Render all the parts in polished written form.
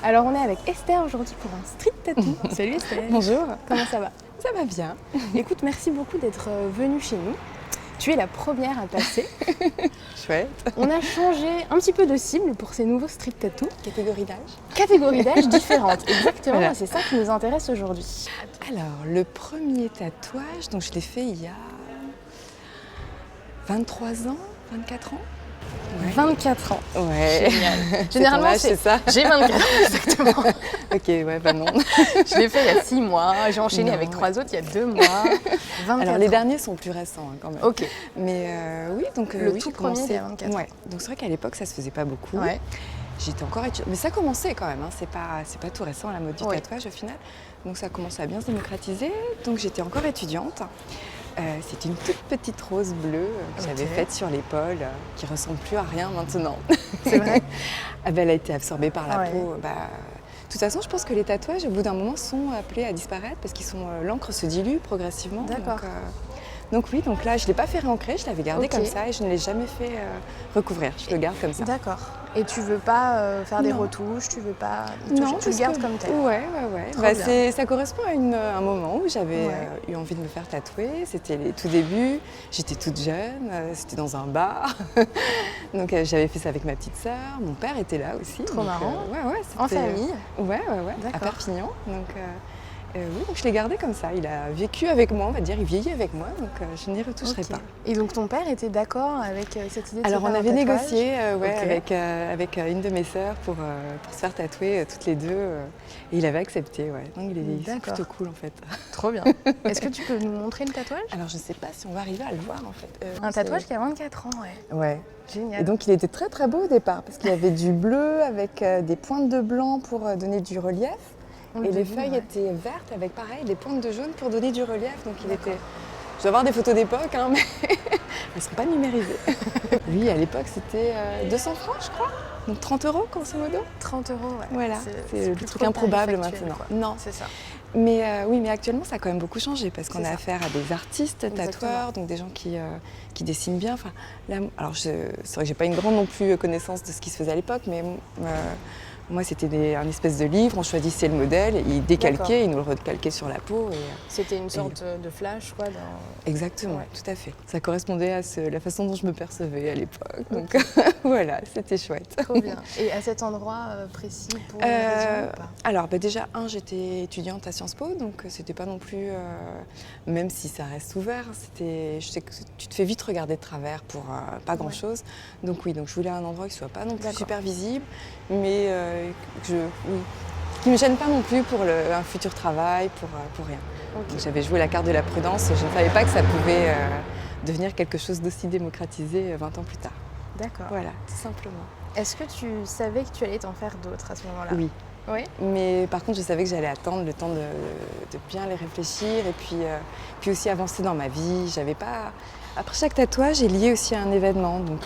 Alors on est avec Esther aujourd'hui pour un street tattoo. Salut Esther. Bonjour. Comment ça va? Ça va bien. Écoute, merci beaucoup d'être venue chez nous. Tu es la première à passer. Chouette. On a changé un petit peu de cible pour ces nouveaux street tattoos. Catégorie d'âge. Catégories d'âge différentes, exactement. Voilà. C'est ça qui nous intéresse aujourd'hui. Alors, le premier tatouage, donc je l'ai fait il y a 23 ans, 24 ans. Ouais. 24 ans. Ouais. Génial. C'est Généralement, ton âge, c'est ça. J'ai 24 ans, exactement. Ok, ouais, bah non. Je l'ai fait il y a 6 mois. J'ai enchaîné Non, avec ouais. 3 autres il y a 2 mois. 24 Alors, les ans. derniers sont plus récents quand même. Ok. Mais oui, donc Le oui, tout j'ai premier, commencé. c'était à 24 ans. Ouais. Donc c'est vrai qu'à l'époque, ça se faisait pas beaucoup. Ouais. J'étais encore étudiante. Mais ça commençait quand même, hein. C'est pas tout récent la mode du Oui. tatouage au final. Donc ça commençait à bien se démocratiser. Donc j'étais encore étudiante. C'était une toute petite rose bleue que j'avais faite sur l'épaule, qui ressemble plus à rien maintenant. C'est vrai. Ah ben, elle a été absorbée par la Ouais. peau. De toute façon, je pense que les tatouages, au bout d'un moment, sont appelés à disparaître parce qu'ils sont l'encre se dilue progressivement. D'accord. Donc oui, donc là, je ne l'ai pas fait réancrer, je l'avais gardé Ok. comme ça et je ne l'ai jamais fait recouvrir. Je le garde comme ça. D'accord. Et tu veux pas faire des Non. retouches, tu veux pas tu le parce gardes que- comme tel. Ouais. Trop Bah, bien. ça correspond à un moment où j'avais Ouais. eu envie de me faire tatouer. C'était les tout débuts. J'étais toute jeune. C'était dans un bar. Donc j'avais fait ça avec ma petite sœur. Mon père était là aussi. Trop donc, marrant. Ouais, En c'était- famille. Ouais. À D'accord. Perpignan. Donc oui, donc je l'ai gardé comme ça. Il a vécu avec moi, on va dire. Il vieillit avec moi. Donc je n'y retoucherai Ok. pas. Et donc ton père était d'accord avec cette idée de Alors se on faire un avait tatouage? négocié Ok. avec une de mes sœurs pour se faire tatouer toutes les deux et il avait accepté. Ouais. Donc c'est D'accord. plutôt cool en fait. Trop bien. Est-ce que tu peux nous montrer le tatouage? Alors je sais pas si on va arriver à le voir en fait. Un tatouage qui a 24 ans, ouais. Ouais. Génial. Et donc il était très très beau au départ parce qu'il y avait du bleu avec des pointes de blanc pour donner du relief. On le Et les devine, feuilles ouais. étaient vertes avec pareil des pointes de jaune pour donner du relief. Donc il était. Je dois avoir des photos d'époque, hein, mais elles ne sont pas numérisées. Oui, à l'époque c'était 200 francs je crois. Donc 30 € grosso modo. 30 €, ouais. Voilà, c'est le plus truc trop le improbable tarif actuel, maintenant. quoi. Non. C'est ça. Mais oui, mais actuellement ça a quand même beaucoup changé parce qu'on C'est a ça. affaire à des artistes Exactement. tatoueurs, donc des gens qui dessinent bien. Enfin, là, alors c'est vrai que j'ai pas une grande non plus connaissance de ce qui se faisait à l'époque, mais moi c'était un espèce de livre, on choisissait le modèle, ils décalquaient, ils nous le recalquaient sur la peau. C'était une sorte de flash, quoi. Exactement, Ouais. tout à fait. Ça correspondait à la façon dont je me percevais à l'époque. Donc voilà, c'était chouette. Trop bien. Et à cet endroit précis pour une raison ou pas? Alors déjà, j'étais étudiante à Sciences Po, donc c'était pas non plus, même si ça reste ouvert, je sais que tu te fais vite regarder de travers pour pas grand chose. Donc oui, donc je voulais un endroit qui soit pas non plus D'accord. super visible, mais qui me gêne pas non plus pour un futur travail, pour rien. Ok. Donc j'avais joué la carte de la prudence, je ne savais pas que ça pouvait devenir quelque chose d'aussi démocratisé 20 ans plus tard. D'accord. Voilà, tout simplement. Est-ce que tu savais que tu allais t'en faire d'autres à ce moment-là? Oui. Oui. Mais par contre, je savais que j'allais attendre le temps de bien les réfléchir et puis aussi avancer dans ma vie. J'avais pas. Après chaque tatouage est lié aussi à un événement, donc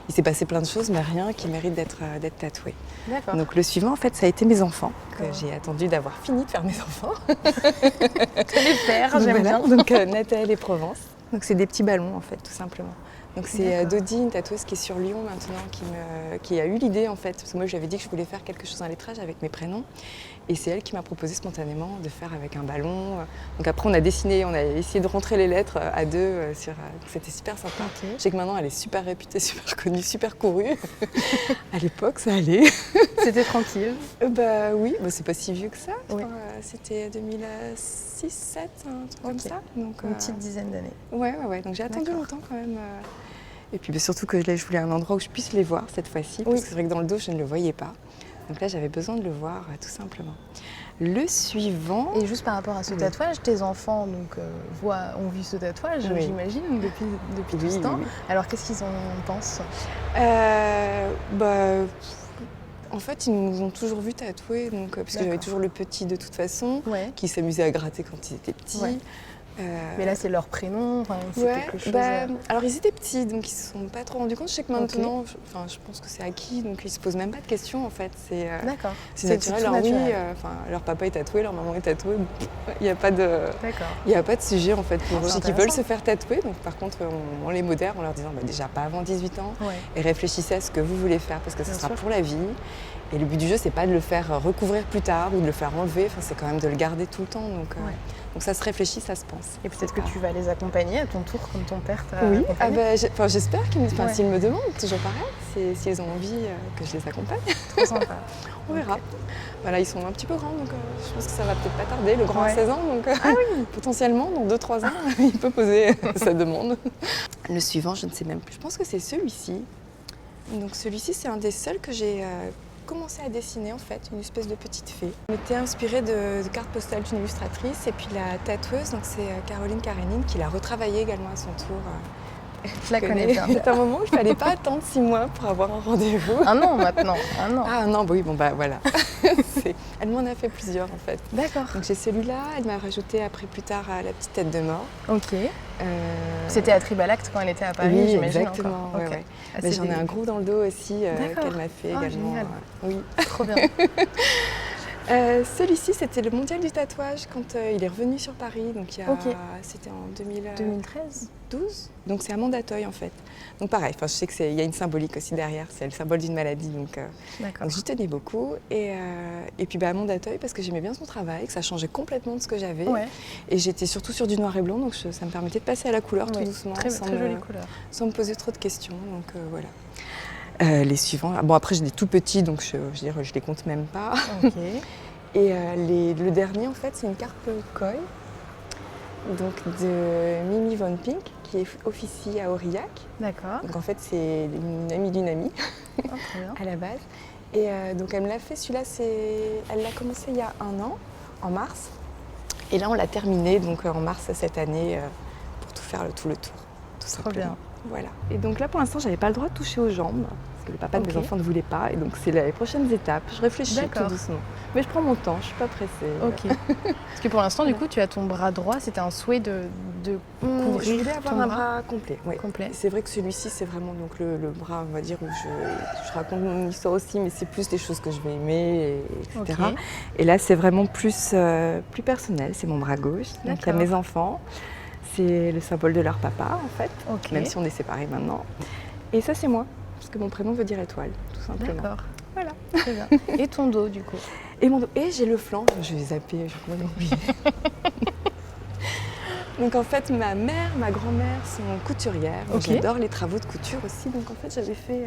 il s'est passé plein de choses, mais rien qui mérite d'être tatoué. D'accord. Donc le suivant, en fait, ça a été mes enfants, que D'accord. j'ai attendu d'avoir fini de faire mes enfants. les faire, Donc j'aime voilà, bien. donc Nathalie et Provence. Donc c'est des petits ballons en fait, tout simplement. Donc c'est D'accord. Dodi, une tatoueuse qui est sur Lyon maintenant, qui a eu l'idée en fait, parce que moi je lui avais dit que je voulais faire quelque chose en lettrage avec mes prénoms. Et c'est elle qui m'a proposé spontanément de faire avec un ballon. Donc après on a dessiné, on a essayé de rentrer les lettres à deux, c'était super sympa. Ok. Je sais que maintenant elle est super réputée, super connue, super courue. À l'époque ça allait. C'était tranquille. Bah oui, bah, c'est pas si vieux que ça. Oui. C'était 2006, 2007, un truc comme Ok. ça. Donc, Une petite dizaine d'années. Ouais. Donc j'ai attendu D'accord. longtemps quand même. Et puis bah, surtout que je voulais un endroit où je puisse les voir cette fois-ci. Parce Oui. que c'est vrai que dans le dos, je ne le voyais pas. Donc là, j'avais besoin de le voir tout simplement. Le suivant. Et juste par rapport à ce Oui. tatouage, tes enfants donc, ont vu ce tatouage, Oui. j'imagine, depuis tout Oui, ce temps. oui. Alors qu'est-ce qu'ils en pensent? Bah, en fait, ils nous ont toujours vus tatouer, donc, parce que j'avais D'accord. toujours le petit de toute façon, Ouais. qui s'amusait à gratter quand ils étaient petits. Ouais. Mais là, c'est leur prénom, enfin, c'est Ouais, quelque chose. alors ils étaient petits, donc ils se sont pas trop rendus compte. Je sais que maintenant, je pense que c'est acquis, donc ils se posent même pas de questions en fait. D'accord. C'est naturel. tout Alors oui, naturel. leur papa est tatoué, leur maman est tatouée. Il n'y a pas de, D'accord. il y a pas de sujet en fait pour eux. C'est Donc ils veulent intéressant. se faire tatouer. Donc par contre, on les modère en leur disant déjà pas avant 18 ans Ouais. et réfléchissez à ce que vous voulez faire parce que ce Bien sera sûr. pour la vie. Et le but du jeu, c'est pas de le faire recouvrir plus tard ou de le faire enlever, enfin, c'est quand même de le garder tout le temps. Donc ça se réfléchit, ça se pense. Et peut-être que tu vas les accompagner à ton tour, comme ton père t'a Oui, accompagné. j'espère s'ils me demandent, toujours pareil, s'ils ont envie que je les accompagne. Trop sympa. On verra. Voilà, ils sont un petit peu grands, donc je pense que ça va peut-être pas tarder. Le grand a 16 ans, donc potentiellement, dans 2-3 ans, il peut poser sa demande. Le suivant, je ne sais même plus. Je pense que c'est celui-ci. Donc celui-ci, c'est un des seuls que j'ai commencé à dessiner, en fait, une espèce de petite fée. Je m'étais inspirée de cartes postales d'une illustratrice, et puis la tatoueuse, donc c'est Caroline Karénine, qui l'a retravaillée également à son tour. Je la connais bien. C'est un moment où il ne fallait pas attendre 6 mois pour avoir un rendez-vous. Un an maintenant, un an. Ah un an, oui, bon bah voilà. Elle m'en a fait plusieurs en fait. D'accord. Donc j'ai celui-là, elle m'a rajouté après plus tard la petite tête de mort. Ok. C'était à Tribalact quand elle était à Paris, oui, j'imagine. Exactement. Okay. Ouais. Mais j'en ai un gros dans le dos aussi qu'elle m'a fait également. Génial. Oui. Trop bien. Celui-ci, c'était le mondial du tatouage quand il est revenu sur Paris. Donc c'était en 2013. 12. Donc c'est à Mandatoy en fait. Donc pareil, je sais qu'il y a une symbolique aussi derrière, c'est le symbole d'une maladie. Donc j'y tenais beaucoup. Et puis à Mandatoy parce que j'aimais bien son travail, que ça changeait complètement de ce que j'avais. Ouais. Et j'étais surtout sur du noir et blanc, donc ça me permettait de passer à la couleur tout doucement. Très jolie couleur. Sans me poser trop de questions. Donc voilà. Les suivants. Bon après j'ai des tout petits, donc je les compte même pas. Ok. Et le dernier en fait c'est une carte Koi, donc de Mimi Von Pink qui officie à Aurillac. D'accord. Donc en fait c'est une amie d'une amie à la base. Et donc elle me l'a fait, celui-là elle l'a commencé il y a 1 an, en mars. Et là on l'a terminé donc en mars cette année pour tout faire tout le tour. Tout simplement. Bien. Voilà. Et donc là pour l'instant j'avais pas le droit de toucher aux jambes. Parce que le papa de mes enfants ne voulait pas, et donc c'est les prochaines étapes. Je réfléchis tout doucement. Mais je prends mon temps, je suis pas pressée. Ok. Parce que pour l'instant, du coup, tu as ton bras droit, c'était un souhait de couvrir. Je voulais avoir un bras complet. Oui. C'est vrai que celui-ci, c'est vraiment donc le bras, on va dire, où je raconte mon histoire aussi, mais c'est plus des choses que je vais aimer, etc. Okay. Et là, c'est vraiment plus personnel, c'est mon bras gauche. Donc il y a mes enfants, c'est le symbole de leur papa, en fait, même si on est séparés maintenant. Et ça, c'est moi. Parce que mon prénom veut dire étoile, tout simplement. D'accord. Voilà. Très bien. Et ton dos, du coup? Et mon dos. Et j'ai le flanc. Je vais zapper, je vais oublier. Donc en fait, ma mère, ma grand-mère sont couturières. Okay. J'adore les travaux de couture aussi. Donc en fait, j'avais fait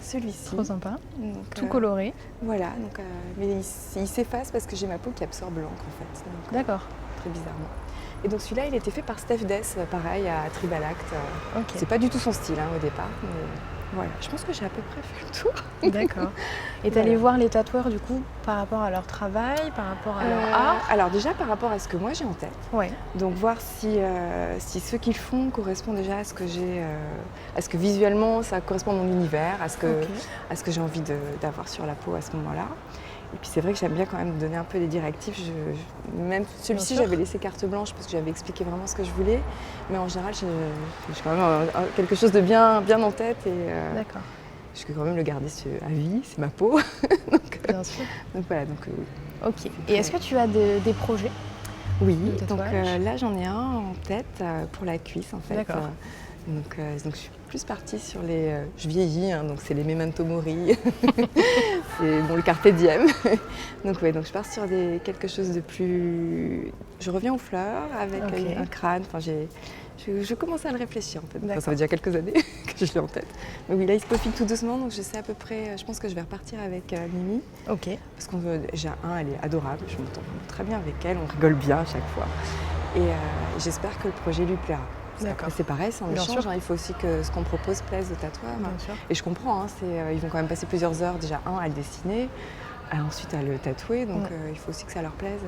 celui-ci. Trop sympa. Donc, tout coloré. Voilà. Donc, mais il s'efface parce que j'ai ma peau qui absorbe l'encre en fait. D'accord. Très bizarrement. Et donc celui-là, il était fait par Steph Dess, pareil, à Tribalact. Okay. C'est pas du tout son style au départ. Mais... Voilà, je pense que j'ai à peu près fait le tour. D'accord. Et tu allais voir les tatoueurs du coup par rapport à leur travail, par rapport à leur art? Alors déjà par rapport à ce que moi j'ai en tête. Ouais. Donc voir si ce qu'ils font correspond déjà à ce que j'ai, à ce que visuellement ça correspond à mon univers, à ce que j'ai envie d'avoir sur la peau à ce moment-là. Et puis c'est vrai que j'aime bien quand même donner un peu des directives. Même celui-ci, j'avais laissé carte blanche parce que j'avais expliqué vraiment ce que je voulais. Mais en général, j'ai quand même quelque chose de bien en tête. D'accord. Je vais quand même le garder à vie, c'est ma peau. Donc, bien sûr. Donc voilà, donc oui. Ok. Et est-ce que tu as des projets? Oui, donc là j'en ai un en tête pour la cuisse en fait. D'accord. Donc je suis plus partie sur les... je vieillis, donc c'est les Memento Mori, c'est le Carpe Diem. Donc je pars sur quelque chose de plus... Je reviens aux fleurs avec un crâne, je commence à le réfléchir en fait. Ça fait déjà quelques années que je l'ai en tête. Mais oui, là il se peaufine tout doucement, donc je sais à peu près, je pense que je vais repartir avec Mimi. Ok. Parce qu'on j'ai elle est adorable, je m'entends très bien avec elle, on rigole bien à chaque fois. Et j'espère que le projet lui plaira. Après, c'est pareil, c'est un échange. Il faut aussi que ce qu'on propose plaise aux tatoueurs. Et je comprends, ils vont quand même passer plusieurs heures déjà à le dessiner, ensuite à le tatouer, donc il faut aussi que ça leur plaise.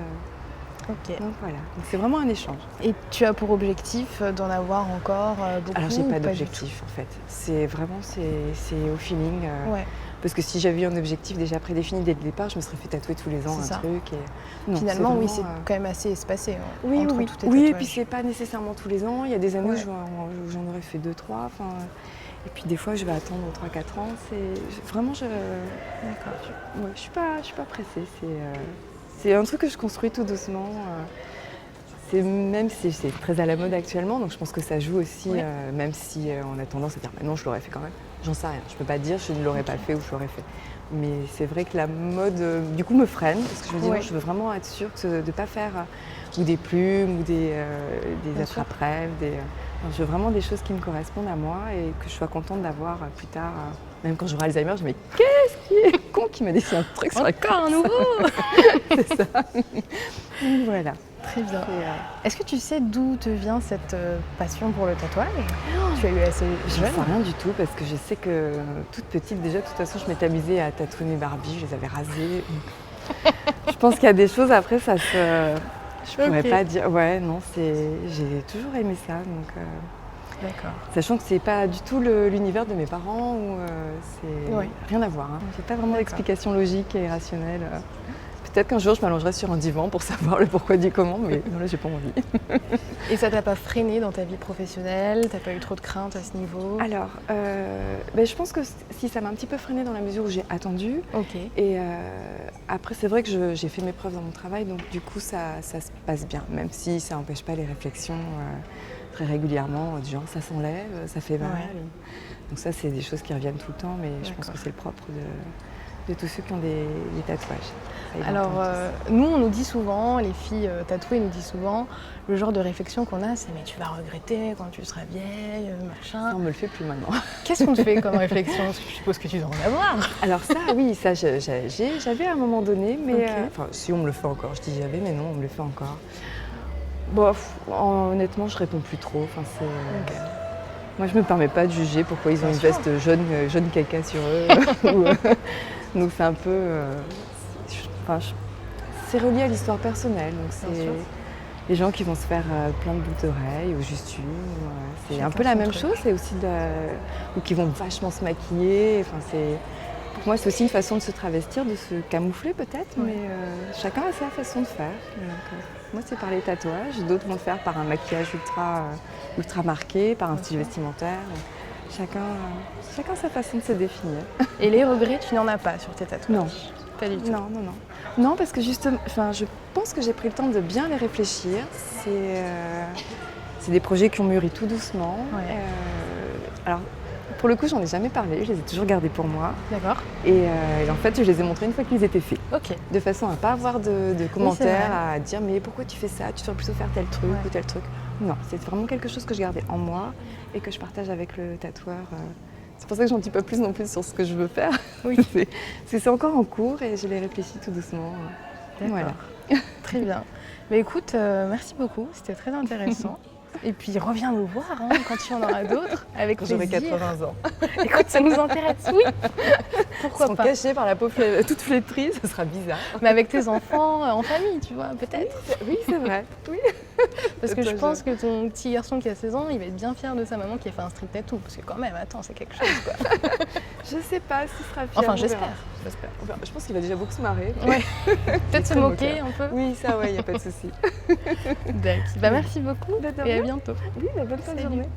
Ok. Donc voilà, c'est vraiment un échange. Et tu as pour objectif d'en avoir encore beaucoup? Alors j'ai pas d'objectif en fait. C'est vraiment c'est au feeling. Ouais. Parce que si j'avais eu un objectif déjà prédéfini dès le départ, je me serais fait tatouer tous les ans un truc. Non, finalement, oui, c'est quand même assez espacé. Oui, entre oui. tous tes Oui, et tatouages. puis c'est pas nécessairement tous les ans. Il y a des années où j'en aurais fait 2, 3. Et puis des fois, je vais attendre 3-4 ans. Vraiment, D'accord. Je suis pas pressée. C'est un truc que je construis tout doucement. Même si c'est très à la mode actuellement, donc je pense que ça joue aussi, même si on a tendance à dire non, je l'aurais fait quand même. J'en sais rien, je peux pas dire, je ne l'aurais pas fait ou je l'aurais fait. Mais c'est vrai que la mode, du coup, me freine parce que je me dis non, je veux vraiment être sûre de ne pas faire ou des plumes ou des attrape-rêves. Non, je veux vraiment des choses qui me correspondent à moi et que je sois contente d'avoir plus tard. Même quand j'aurai Alzheimer, je me dis mais qu'est-ce qui est con qui m'a dessiné un truc sur la Encore un nouveau. C'est ça. Donc, voilà. Très bien. Est-ce que tu sais d'où te vient cette passion pour le tatouage? Tu as eu assez Je jeune. ne sais rien du tout parce que je sais que toute petite déjà, de toute façon, je m'étais amusée à tatouer mes Barbies, je les avais rasées. Je pense qu'il y a des choses après, ça se... Je pourrais pas dire. Ouais, non, j'ai toujours aimé ça. Donc, D'accord. sachant que c'est pas du tout l'univers de mes parents, ou c'est rien à voir. Hein. J'ai pas vraiment d'explication logique et rationnelle. Peut-être qu'un jour je m'allongerai sur un divan pour savoir le pourquoi du comment, mais non, là j'ai pas envie. Et ça t'a pas freiné dans ta vie professionnelle? T'as pas eu trop de crainte à ce niveau? Alors, je pense que si ça m'a un petit peu freiné dans la mesure où j'ai attendu. Ok. Et après, c'est vrai que j'ai fait mes preuves dans mon travail, donc du coup ça se passe bien, même si ça n'empêche pas les réflexions très régulièrement, du genre ça s'enlève, ça fait mal. Ouais. Donc ça, c'est des choses qui reviennent tout le temps, mais je pense que c'est le propre de tous ceux qui ont des tatouages. Alors, nous, on nous dit souvent, les filles tatouées nous disent souvent, le genre de réflexion qu'on a, c'est mais tu vas regretter quand tu seras vieille, machin. Ça, on me le fait plus maintenant. Qu'est-ce qu'on te fait comme réflexion? Je suppose que tu dois en avoir. Alors ça, oui, ça j'avais à un moment donné, mais si on me le fait encore, je dis j'avais, mais non, on me le fait encore. Bon, honnêtement, je réponds plus trop. Moi, je me permets pas de juger pourquoi ils ont une veste jaune caca sur eux. Donc c'est un peu... c'est relié à l'histoire personnelle. Donc c'est les gens qui vont se faire plein de boucles d'oreilles ou juste une. C'est un peu la même chose. C'est aussi ou qui vont vachement se maquiller. Pour moi, c'est aussi une façon de se travestir, de se camoufler peut-être, mais chacun a sa façon de faire. Donc, moi, c'est par les tatouages. D'autres vont le faire par un maquillage ultra marqué, par un style vestimentaire. Chacun sa façon de se définir. Et les regrets, tu n'en as pas sur tes tatouages? Non. Pas du tout. Non. Non, parce que justement, je pense que j'ai pris le temps de bien les réfléchir. C'est des projets qui ont mûri tout doucement. Ouais. Alors, pour le coup, j'en ai jamais parlé, je les ai toujours gardés pour moi. D'accord. Et en fait, je les ai montrés une fois qu'ils étaient faits. Ok. De façon à ne pas avoir de commentaires, à dire mais pourquoi tu fais ça? Tu devrais plutôt faire tel truc ou tel truc. Non, c'est vraiment quelque chose que je gardais en moi et que je partage avec le tatoueur. C'est pour ça que j'en dis pas plus non plus sur ce que je veux faire. Oui. c'est encore en cours et je les réfléchis tout doucement. Voilà. Très bien. Mais écoute, merci beaucoup, c'était très intéressant. Et puis reviens nous voir quand tu en auras d'autres, avec plaisir. J'aurai 80 ans. Écoute, ça nous intéresse, oui. Pourquoi pas? Cachés par la peau toute flétrie, ce sera bizarre. Mais avec tes enfants, en famille, tu vois, peut-être. Oui, c'est vrai. Oui. Parce que je pense que ton petit garçon qui a 16 ans, il va être bien fier de sa maman qui a fait un strip tattoo. Parce que quand même, attends, c'est quelque chose, quoi. Je sais pas s'il sera fier. Enfin, j'espère. Je pense qu'il va déjà beaucoup se marrer. Ouais. Peut-être se moquer un peu. Oui, ça, ouais, il n'y a pas de souci. D'accord. Merci beaucoup et à bientôt. Oui, bonne fin de journée.